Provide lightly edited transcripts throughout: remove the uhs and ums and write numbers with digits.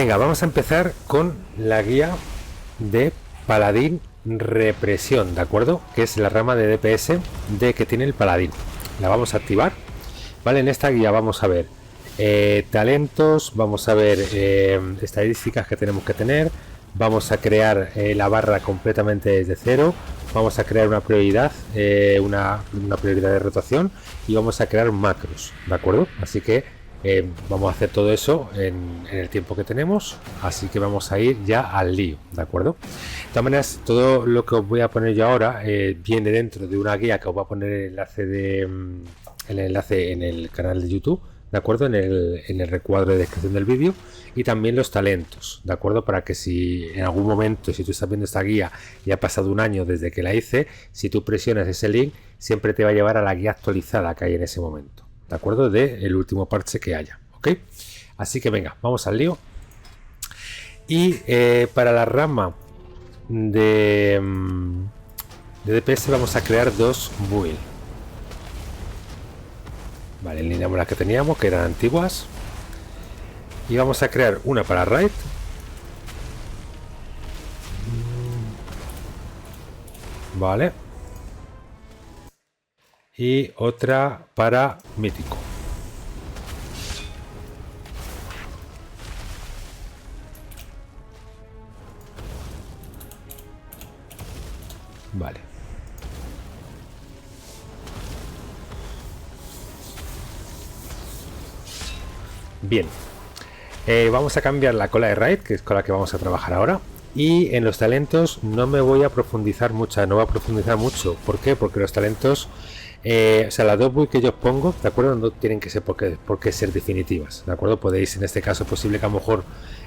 Venga, vamos a empezar con la guía de Paladín Represión, ¿de acuerdo? Que es la rama de DPS de que tiene el Paladín. La vamos a activar, ¿vale? En esta guía vamos a ver talentos, vamos a ver estadísticas que tenemos que tener, vamos a crear la barra completamente desde cero, vamos a crear una prioridad, una prioridad de rotación y vamos a crear macros, ¿de acuerdo? Así que vamos a hacer todo eso en el tiempo que tenemos, así que vamos a ir ya al lío, ¿de acuerdo? De todas maneras, todo lo que os voy a poner yo ahora viene dentro de una guía que os va a poner el enlace en el canal de YouTube, ¿de acuerdo? En el recuadro de descripción del vídeo, y también los talentos, ¿de acuerdo? Para que si en algún momento, si tú estás viendo esta guía y ha pasado un año desde que la hice, si tú presionas ese link, siempre te va a llevar a la guía actualizada que hay en ese momento, ¿de acuerdo? De el último parche que haya, ¿ok? Así que venga, vamos al lío. Y para la rama de DPS vamos a crear dos builds. Vale, eliminamos las que teníamos, que eran antiguas. Y vamos a crear una para raid. Vale. Y otra para mítico. Vale. Bien. Vamos a cambiar la cola de raid, que es con la que vamos a trabajar ahora. Y en los talentos no me voy a profundizar mucho, no voy a profundizar mucho. ¿Por qué? Porque los talentos, o sea, las dos builds que yo os pongo, ¿de acuerdo? No tienen que ser por qué ser definitivas, ¿de acuerdo? Podéis, en este caso, posible que a lo mejor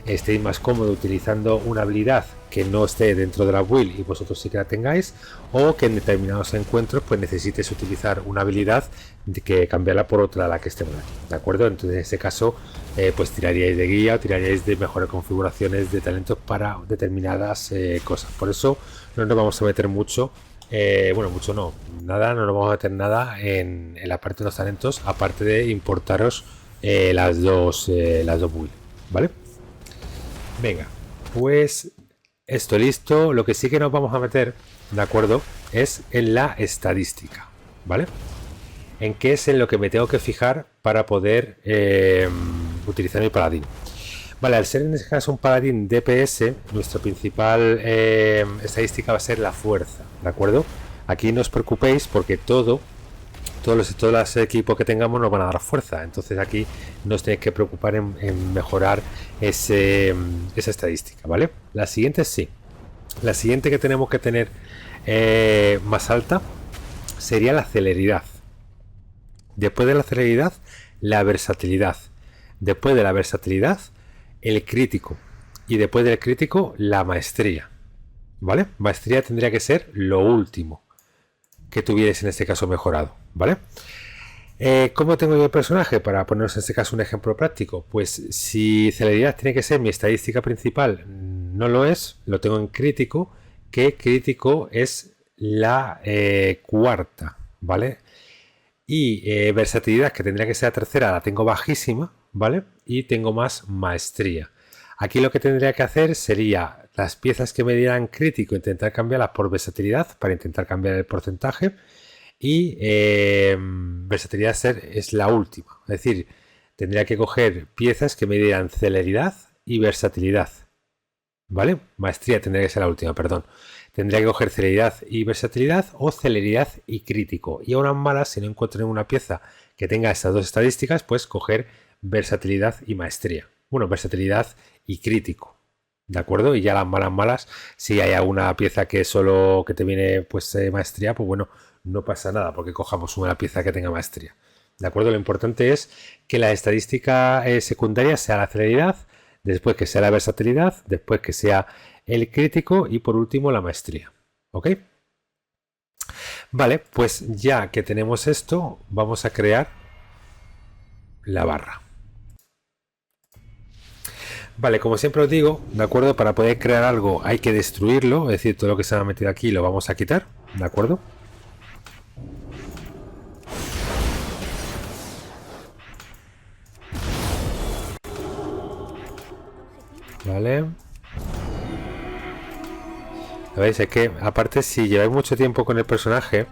estéis más cómodo utilizando una habilidad que no esté dentro de la build y vosotros sí que la tengáis, o que en determinados encuentros pues necesites utilizar una habilidad que cambiarla por otra a la que esté por aquí, ¿de acuerdo? Entonces en ese caso pues tiraríais de guía o tiraríais de mejores configuraciones de talentos para determinadas cosas. Por eso no nos vamos a meter mucho, bueno, mucho no, nada, no nos vamos a meter nada en la parte de los talentos, aparte de importaros las dos builds, ¿vale? Venga, pues esto listo. Lo que sí que nos vamos a meter, ¿de acuerdo? Es en la estadística, ¿vale? En qué es en lo que me tengo que fijar para poder utilizar mi paladín. Vale, al ser en este caso un paladín DPS, nuestra principal estadística va a ser la fuerza, ¿de acuerdo? Aquí no os preocupéis porque todos los equipos que tengamos nos van a dar fuerza, entonces aquí no os tenéis que preocupar en mejorar esa estadística, ¿vale? La siguiente sí, la siguiente que tenemos que tener más alta sería la celeridad. Después de la celeridad, la versatilidad. Después de la versatilidad, el crítico. Y después del crítico, la maestría, ¿vale? Maestría tendría que ser lo último que tuvierais en este caso mejorado, ¿vale? ¿Cómo tengo yo el personaje? Para poneros en este caso un ejemplo práctico, pues si celeridad tiene que ser mi estadística principal, no lo es, lo tengo en crítico, que crítico es la cuarta, ¿vale? Y versatilidad, que tendría que ser la tercera, la tengo bajísima, ¿vale? Y tengo más maestría. Aquí lo que tendría que hacer sería las piezas que me dieran crítico, intentar cambiarlas por versatilidad para intentar cambiar el porcentaje. Y versatilidad es la última. Es decir, tendría que coger piezas que me dieran celeridad y versatilidad. ¿Vale? Maestría tendría que ser la última, perdón. Tendría que coger celeridad y versatilidad o celeridad y crítico. Y a unas malas, si no encuentro ninguna pieza que tenga estas dos estadísticas, pues coger versatilidad y maestría. Bueno, versatilidad y crítico, ¿de acuerdo? Y ya las malas, si hay alguna pieza que solo que te viene pues maestría, pues bueno, no pasa nada porque cojamos una pieza que tenga maestría, ¿de acuerdo? Lo importante es que la estadística secundaria sea la celeridad, después que sea la versatilidad, después que sea el crítico y por último la maestría, ¿ok? Vale, pues ya que tenemos esto, vamos a crear la barra. Vale, como siempre os digo, ¿de acuerdo? Para poder crear algo hay que destruirlo, es decir, todo lo que se ha metido aquí lo vamos a quitar, ¿de acuerdo? Vale. ¿Veis? Es que, aparte, si lleváis mucho tiempo con el personaje,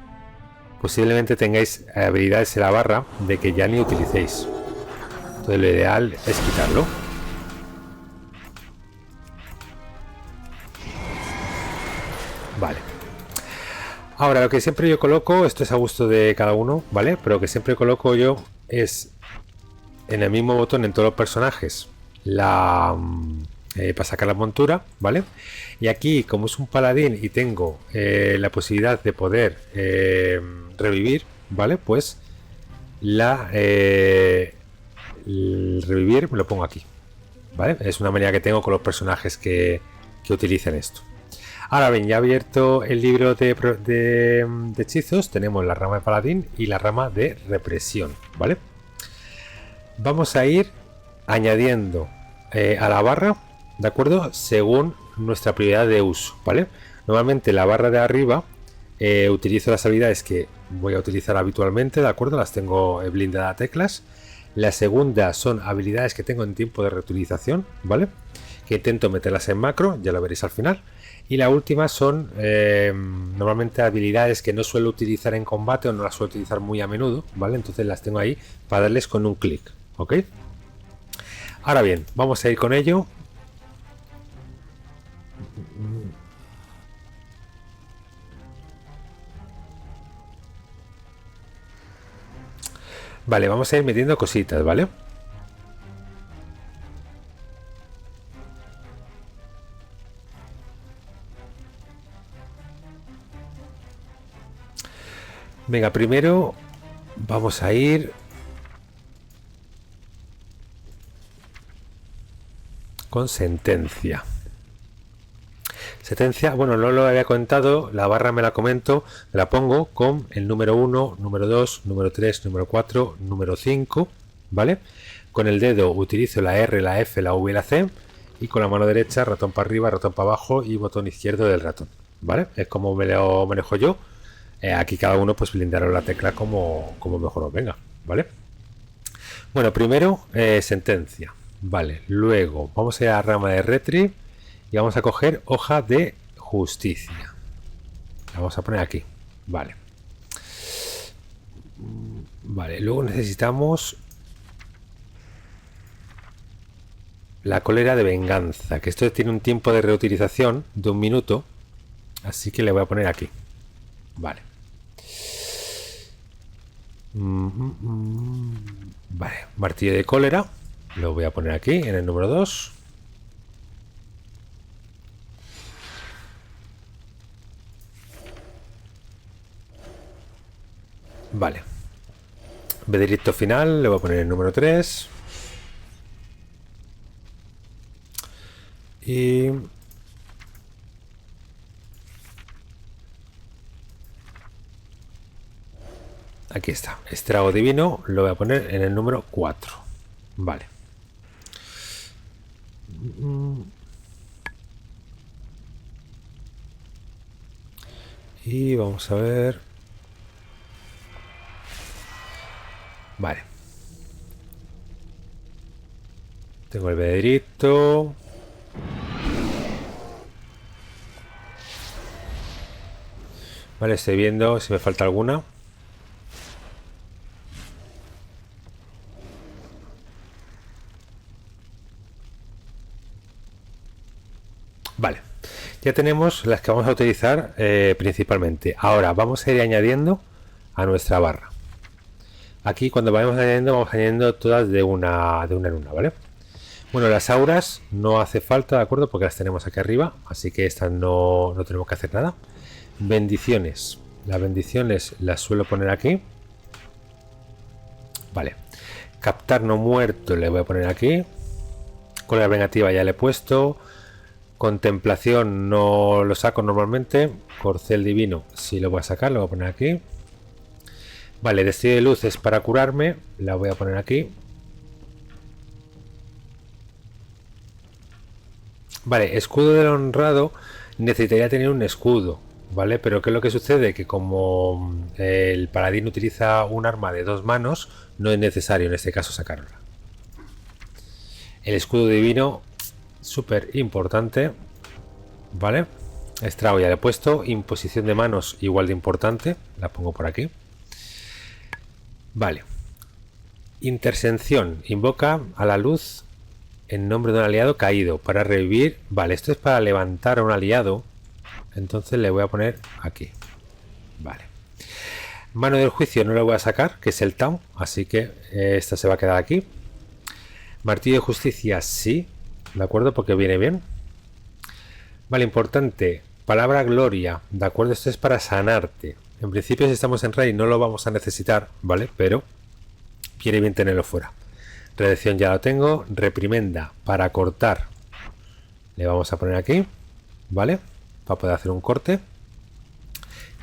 posiblemente tengáis habilidades en la barra de que ya ni utilicéis. Entonces lo ideal es quitarlo. Vale. Ahora, lo que siempre yo coloco, esto es a gusto de cada uno, ¿vale? Pero lo que siempre coloco yo es en el mismo botón en todos los personajes para sacar la montura, ¿vale? Y aquí, como es un paladín y tengo la posibilidad de poder revivir, ¿vale? Pues el revivir me lo pongo aquí, ¿vale? Es una manera que tengo con los personajes que utilicen esto. Ahora bien, ya abierto el libro de hechizos, tenemos la rama de paladín y la rama de represión, ¿vale? Vamos a ir añadiendo a la barra, ¿de acuerdo? Según nuestra prioridad de uso, ¿vale? Normalmente la barra de arriba utilizo las habilidades que voy a utilizar habitualmente, ¿de acuerdo? Las tengo blindadas a teclas. La segunda son habilidades que tengo en tiempo de reutilización, ¿vale? Que intento meterlas en macro, ya lo veréis al final. Y la última son normalmente habilidades que no suelo utilizar en combate o no las suelo utilizar muy a menudo, ¿vale? Entonces las tengo ahí para darles con un clic, ¿ok? Ahora bien, vamos a ir con ello. Vale, vamos a ir metiendo cositas, ¿vale? Venga, primero vamos a ir con sentencia. Sentencia, bueno, no lo había contado, la barra me la comento, me la pongo con el número 1, número 2, número 3, número 4, número 5, ¿vale? Con el dedo utilizo la R, la F, la V y la C, y con la mano derecha ratón para arriba, ratón para abajo y botón izquierdo del ratón, ¿vale? Es como me lo manejo yo. Aquí cada uno pues blindará la tecla como mejor os venga, ¿vale? Bueno, primero sentencia, ¿vale? Luego vamos a ir a la rama de retrieve y vamos a coger hoja de justicia. La vamos a poner aquí, ¿vale? Vale, luego necesitamos la cólera de venganza, que esto tiene un tiempo de reutilización de 1 minuto, así que le voy a poner aquí, vale. Vale, martillo de cólera, lo voy a poner aquí en el número 2. Vale, veredicto final, le voy a poner el número 3. Y aquí está, estrago divino, lo voy a poner en el número 4. Vale. Y vamos a ver. Vale. Tengo el veredicto. Vale, estoy viendo si me falta alguna. Vale, ya tenemos las que vamos a utilizar principalmente. Ahora vamos a ir añadiendo a nuestra barra. Aquí cuando vamos añadiendo todas de una en una, ¿vale? Bueno, las auras no hace falta, ¿de acuerdo? Porque las tenemos aquí arriba, así que estas no tenemos que hacer nada. Bendiciones. Las bendiciones las suelo poner aquí. Vale. Captar no muerto le voy a poner aquí. Cólera vengativa ya le he puesto. Contemplación no lo saco normalmente. Corcel divino sí lo voy a sacar, lo voy a poner aquí. Vale, destello de luz es para curarme, la voy a poner aquí. Vale, escudo del honrado, necesitaría tener un escudo, ¿vale? Pero ¿qué es lo que sucede? Que como el paladín utiliza un arma de 2 manos, no es necesario en este caso sacarla. El escudo divino súper importante. Vale, estrago ya le he puesto. Imposición de manos igual de importante, la pongo por aquí. Vale, intersención, invoca a la luz en nombre de un aliado caído para revivir. Vale, esto es para levantar a un aliado, entonces le voy a poner aquí. Vale, mano del juicio no le voy a sacar, que es el Tau, así que esta se va a quedar aquí. Martillo de justicia sí, de acuerdo, porque viene bien. Vale, importante, palabra gloria, de acuerdo, esto es para sanarte. En principio si estamos en rey no lo vamos a necesitar, vale, pero viene bien tenerlo fuera. Redención ya lo tengo. Reprimenda para cortar le vamos a poner aquí, vale, para poder hacer un corte.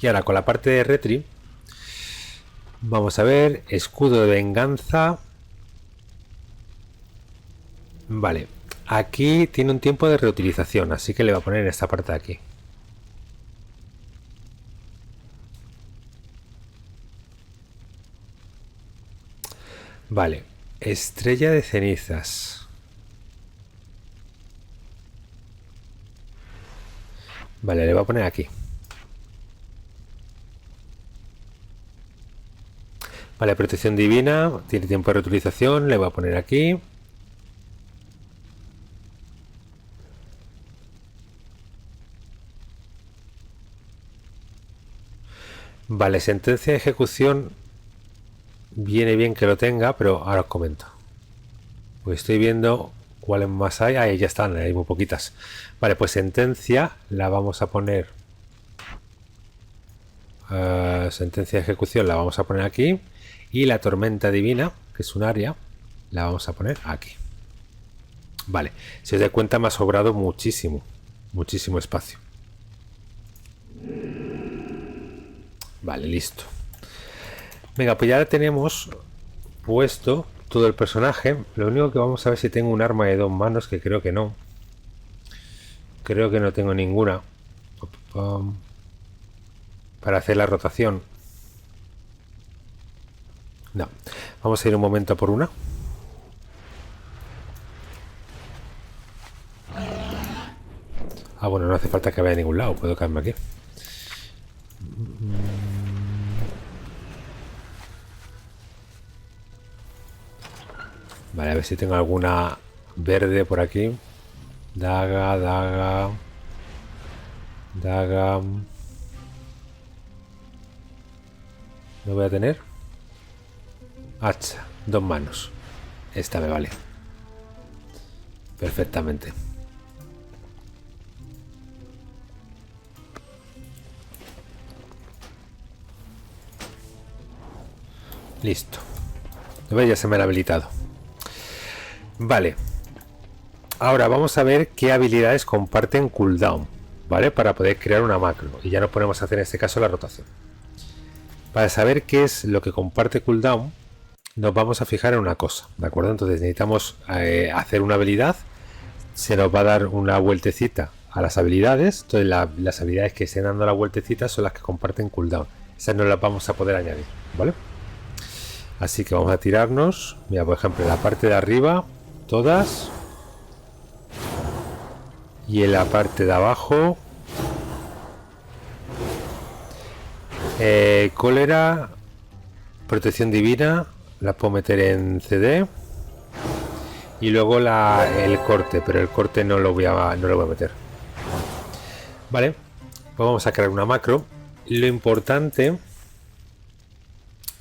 Y ahora con la parte de retri vamos a ver escudo de venganza. Vale, aquí tiene un tiempo de reutilización, así que le voy a poner en esta parte de aquí. Vale, estrella de cenizas. Vale, le voy a poner aquí. Vale, protección divina, tiene tiempo de reutilización, le voy a poner aquí. Vale, sentencia de ejecución. Viene bien que lo tenga, pero ahora os comento. Pues estoy viendo cuáles más hay. Ahí ya están, hay muy poquitas. Vale, pues sentencia la vamos a poner. Sentencia de ejecución la vamos a poner aquí. Y la tormenta divina, que es un área, la vamos a poner aquí. Vale, si os dais cuenta me ha sobrado muchísimo. Muchísimo espacio. Vale, listo. Venga, pues ya tenemos puesto todo el personaje. Lo único que vamos a ver si tengo un arma de 2 manos, que creo que no. Creo que no tengo ninguna. Para hacer la rotación. No. Vamos a ir un momento por una. Ah, bueno, no hace falta que vaya a ningún lado. Puedo caerme aquí. Vale, a ver si tengo alguna verde por aquí. Daga, daga. Daga. ¿No voy a tener? Hacha, 2 manos. Esta me vale. Perfectamente. Listo. Ya se me ha habilitado. Vale. Ahora vamos a ver qué habilidades comparten cooldown, ¿vale? Para poder crear una macro. Y ya nos ponemos a hacer en este caso la rotación. Para saber qué es lo que comparte cooldown, nos vamos a fijar en una cosa, ¿de acuerdo? Entonces necesitamos hacer una habilidad. Se nos va a dar una vueltecita a las habilidades. Entonces las habilidades que estén dando la vueltecita son las que comparten cooldown. Esas no las vamos a poder añadir, ¿vale? Así que vamos a tirarnos. Mira, por ejemplo, en la parte de arriba, todas. Y en la parte de abajo, cólera, protección divina, las puedo meter en CD. Y luego el corte, pero el corte no lo voy a meter. Vale, pues vamos a crear una macro. Lo importante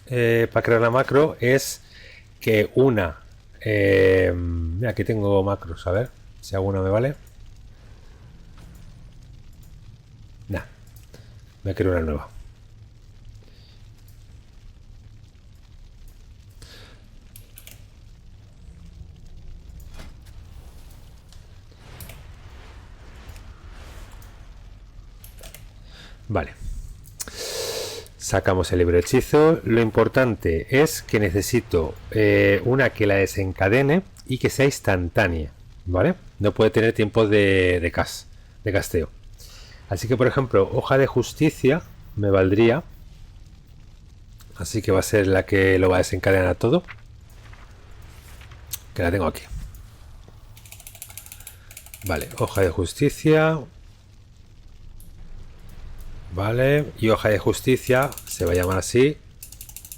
para crear la macro es que una... mira, aquí tengo macros, a ver si alguna me vale. Nah, me creo una nueva. Vale. Sacamos el libro hechizo. Lo importante es que necesito una que la desencadene y que sea instantánea, ¿vale? No puede tener tiempo de casteo. Así que, por ejemplo, hoja de justicia me valdría. Así que va a ser la que lo va a desencadenar todo. Que la tengo aquí. Vale, hoja de justicia. Vale, y hoja de justicia se va a llamar así,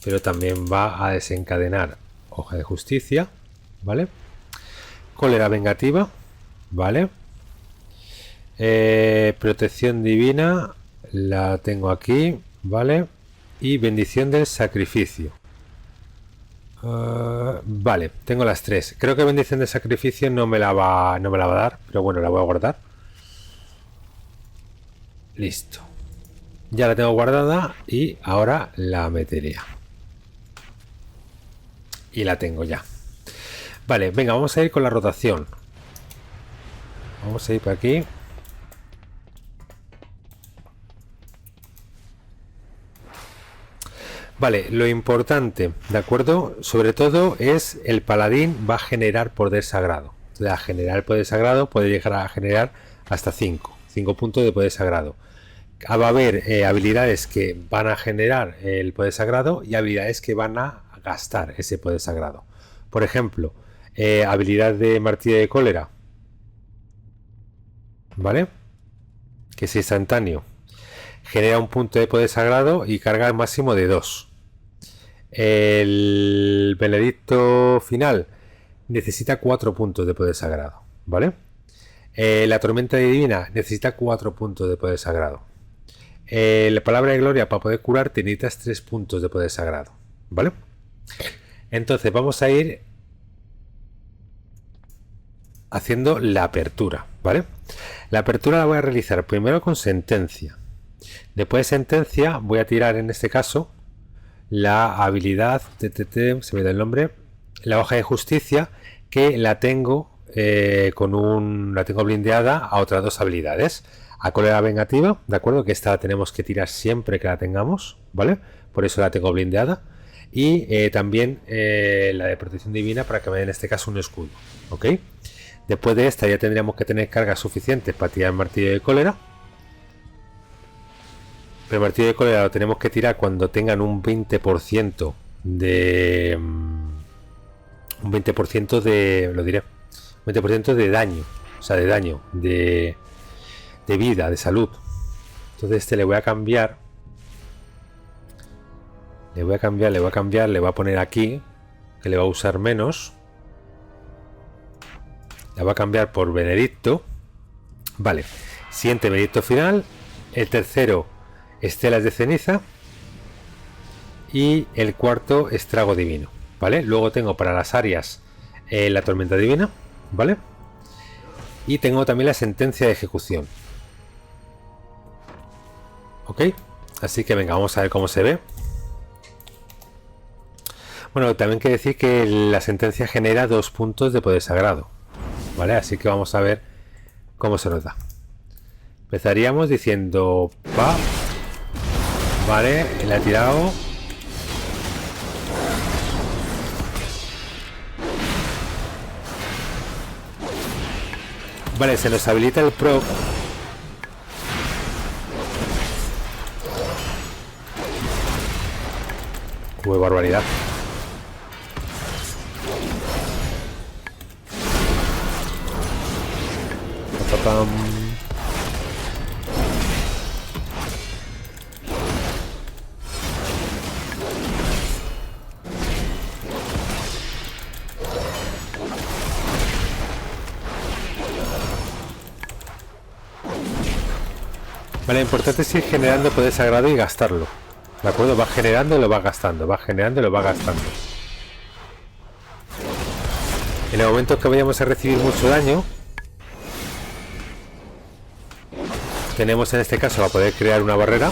pero también va a desencadenar hoja de justicia. Vale, cólera vengativa. Vale, protección divina la tengo aquí. Vale, y bendición del sacrificio. Vale, tengo las tres. Creo que bendición del sacrificio no me la va a dar, pero bueno, la voy a guardar. Listo. Ya la tengo guardada y ahora la metería. Y la tengo ya. Vale, venga, vamos a ir con la rotación. Vamos a ir por aquí. Vale, lo importante, ¿de acuerdo? Sobre todo es el paladín va a generar poder sagrado. Entonces, a generar poder sagrado puede llegar a generar hasta 5 puntos de poder sagrado. Va a haber habilidades que van a generar el poder sagrado y habilidades que van a gastar ese poder sagrado. Por ejemplo, habilidad de martillo de cólera, ¿vale? Que es instantáneo. Genera un punto de poder sagrado y carga máximo de 2. El veredicto final necesita 4 puntos de poder sagrado, ¿vale? La tormenta divina necesita 4 puntos de poder sagrado. La palabra de gloria para poder curarte necesitas 3 puntos de poder sagrado, ¿vale? Entonces vamos a ir haciendo la apertura, ¿vale? La apertura la voy a realizar primero con sentencia. Después de sentencia voy a tirar en este caso la habilidad, se me da el nombre, la hoja de justicia, que la tengo la tengo blindeada a otras dos habilidades. A cólera vengativa, ¿de acuerdo? Que esta la tenemos que tirar siempre que la tengamos, ¿vale? Por eso la tengo blindeada. Y también la de protección divina para que me dé en este caso un escudo, ¿ok? Después de esta ya tendríamos que tener cargas suficientes para tirar el martillo de cólera. Pero el martillo de cólera lo tenemos que tirar cuando tengan un 20% de... Un 20% de... Lo diré. Un 20% de daño. O sea, de daño. De vida, de salud. Entonces este le voy a cambiar. Le voy a cambiar. Le voy a poner aquí. Que le va a usar menos. La voy a cambiar por Benedicto. Vale. Siguiente Benedicto final. El tercero, Estelas de ceniza. Y el cuarto, Estrago divino. ¿Vale? Luego tengo para las áreas la tormenta divina. ¿Vale? Y tengo también la sentencia de ejecución. ¿Ok? Así que venga, vamos a ver cómo se ve. Bueno, también hay que decir que la sentencia genera 2 puntos de poder sagrado. ¿Vale? Así que vamos a ver cómo se nos da. Empezaríamos diciendo pa. Vale, le ha tirado. Vale, se nos habilita el proc. Uy, barbaridad. Papam. Vale, lo importante es ir generando poder sagrado y gastarlo. ¿De acuerdo? Va generando y lo va gastando. Va generando y lo va gastando. En el momento que vayamos a recibir mucho daño, tenemos en este caso a poder crear una barrera.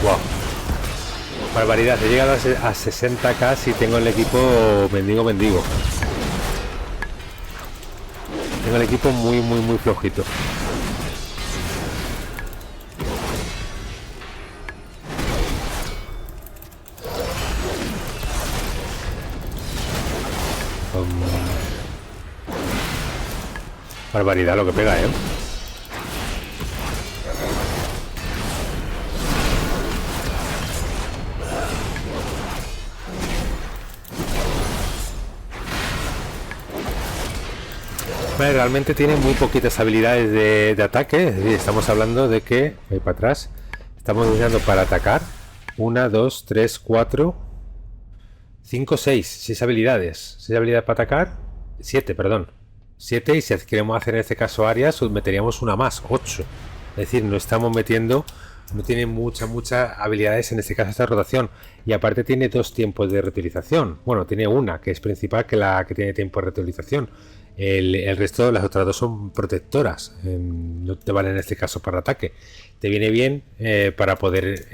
Wow. Barbaridad, he llegado a 60k si tengo el equipo mendigo. Tengo el equipo muy flojito. Barbaridad lo que pega, Vale, realmente tiene muy poquitas habilidades de ataque, es decir, estamos hablando de que, ahí para atrás, estamos utilizando para atacar 1, 2, 3, 4, 5, 6, 6 habilidades. 6 habilidades para atacar, 7, perdón. 7, y si queremos hacer en este caso áreas, meteríamos una más, 8. Es decir, no estamos metiendo, no tiene muchas habilidades en este caso esta rotación. Y aparte tiene 2 tiempos de reutilización. Bueno, tiene una que es principal, que la que tiene tiempo de reutilización. El resto, las otras 2 son protectoras. No te valen en este caso para ataque. Te viene bien para poder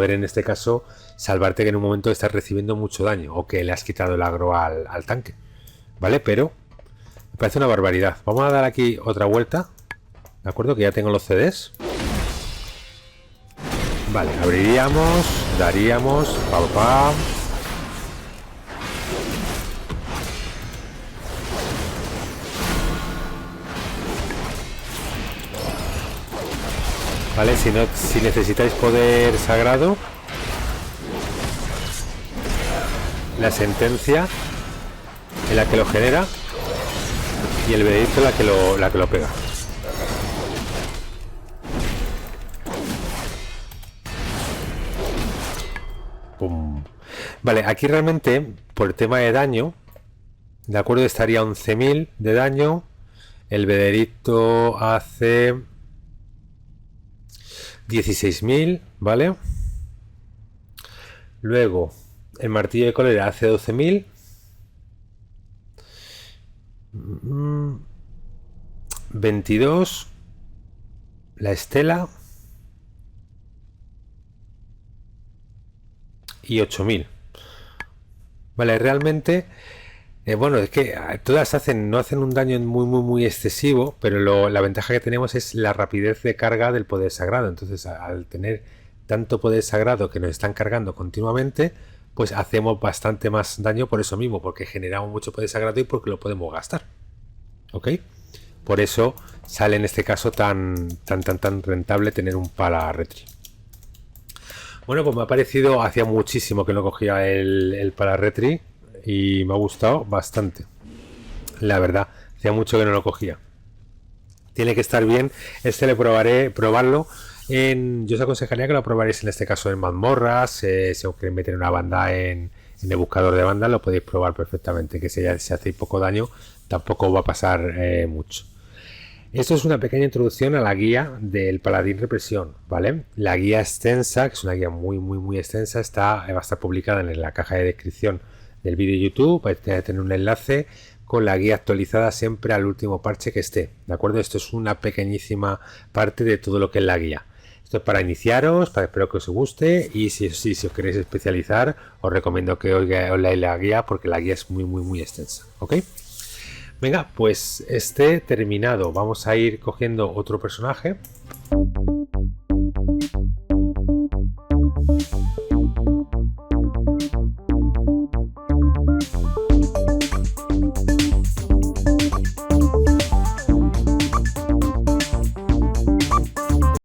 en este caso salvarte que en un momento estás recibiendo mucho daño o que le has quitado el agro al tanque. ¿Vale? Pero me parece una barbaridad. Vamos a dar aquí otra vuelta. ¿De acuerdo? Que ya tengo los CDs. Vale, abriríamos, daríamos, pa. Vale, si necesitáis poder sagrado, la sentencia es la que lo genera y el veredicto es la que lo pega. Pum. Vale, aquí realmente por el tema de daño, de acuerdo, estaría 11.000 de daño. El veredicto hace 16.000, ¿vale? Luego el martillo de cólera hace 12.000. 22. La estela y 8.000. Vale, realmente bueno, es que todas no hacen un daño muy excesivo, pero la ventaja que tenemos es la rapidez de carga del poder sagrado. Entonces, al tener tanto poder sagrado que nos están cargando continuamente, pues hacemos bastante más daño por eso mismo, porque generamos mucho poder sagrado y porque lo podemos gastar. ¿Ok? Por eso sale en este caso tan rentable tener un pala retri. Bueno, pues me ha parecido, hacía muchísimo que no cogía el pala retri y me ha gustado bastante. La verdad, hacía mucho que no lo cogía. Tiene que estar bien. Este le probarlo yo os aconsejaría que lo probaréis en este caso en mazmorras. Si os queréis meter una banda en el buscador de bandas, lo podéis probar perfectamente, que si hacéis poco daño tampoco va a pasar mucho. Esto es una pequeña introducción a la guía del Paladín Represión, ¿vale? La guía extensa, que es una guía muy extensa, va a estar publicada en la caja de descripción del vídeo de YouTube. Vais a tener un enlace con la guía actualizada siempre al último parche que esté, ¿de acuerdo? Esto es una pequeñísima parte de todo lo que es la guía. Esto es para iniciaros, espero que os guste, y si os queréis especializar, os recomiendo que os leáis la guía porque la guía es muy extensa, ¿ok? Venga, pues terminado. Vamos a ir cogiendo otro personaje.